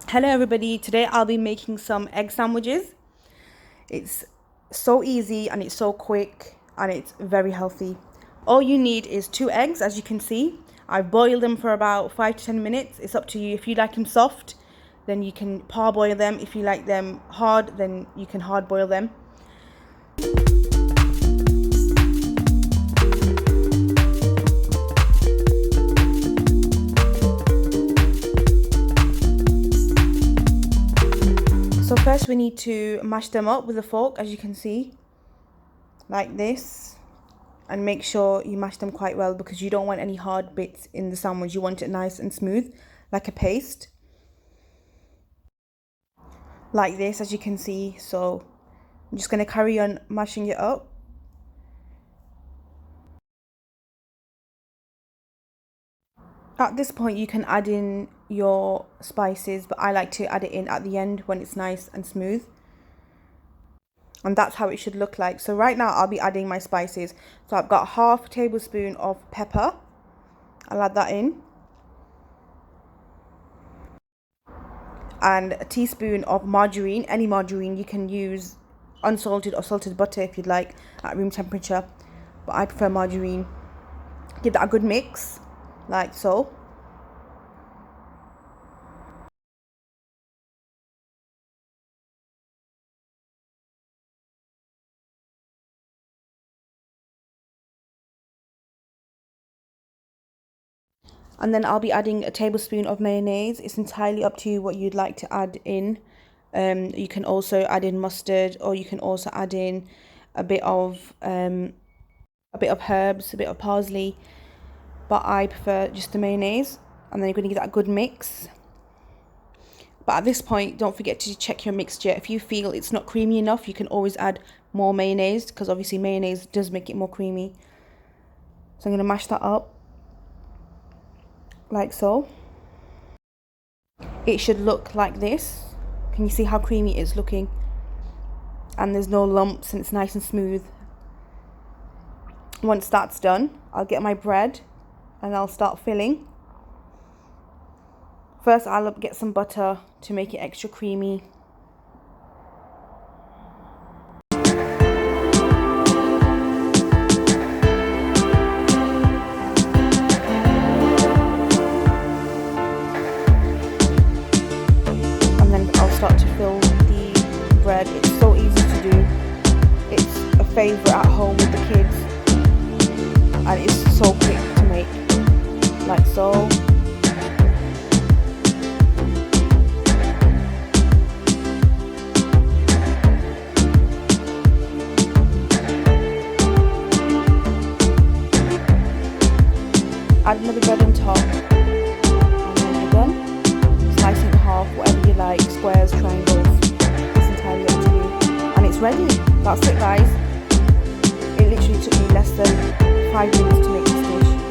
Hello everybody, today I'll be making some egg sandwiches. It's so easy and it's so quick and it's very healthy. All you need is 2 eggs, as you can see. I've boiled them for about 5 to 10 minutes. It's up to you. If you like them soft, then you can parboil them. If you like them hard, then you can hard boil them. So first we need to mash them up with a fork, as you can see, like this, and make sure you mash them quite well because you don't want any hard bits in the sandwich. You want it nice and smooth, like a paste, like this, as you can see. So I'm just going to carry on mashing it up. At this point you can add in your spices, but I like to add it in at the end when it's nice and smooth. And that's how it should look like. So right now I'll be adding my spices. So I've got half tablespoon of pepper. I'll add that in. And a teaspoon of margarine. Any margarine, you can use unsalted or salted butter if you'd like at room temperature, but I prefer margarine. Give that a good mix, like so. And then I'll be adding a tablespoon of mayonnaise. It's entirely up to you what you'd like to add in. You can also add in mustard, or you can also add in a bit of herbs, a bit of parsley. But I prefer just the mayonnaise. And then you're going to give that a good mix. But at this point, don't forget to check your mixture. If you feel it's not creamy enough, you can always add more mayonnaise, because obviously mayonnaise does make it more creamy. So I'm going to mash that up, like so. It should look like this. Can you see how creamy it's looking? And there's no lumps and it's nice and smooth. Once that's done, I'll get my bread and I'll start filling. First, I'll get some butter to make it extra creamy. And then I'll start to fill the bread. It's so easy to do. It's a favourite at home with the kids. And it's so quick to make, like so. Add another bread on top, and then you're done. Slice it in half, whatever you like, squares, triangles, it's entirely up to you. And it's ready. That's it, guys. It literally took me less than 5 minutes to make this dish.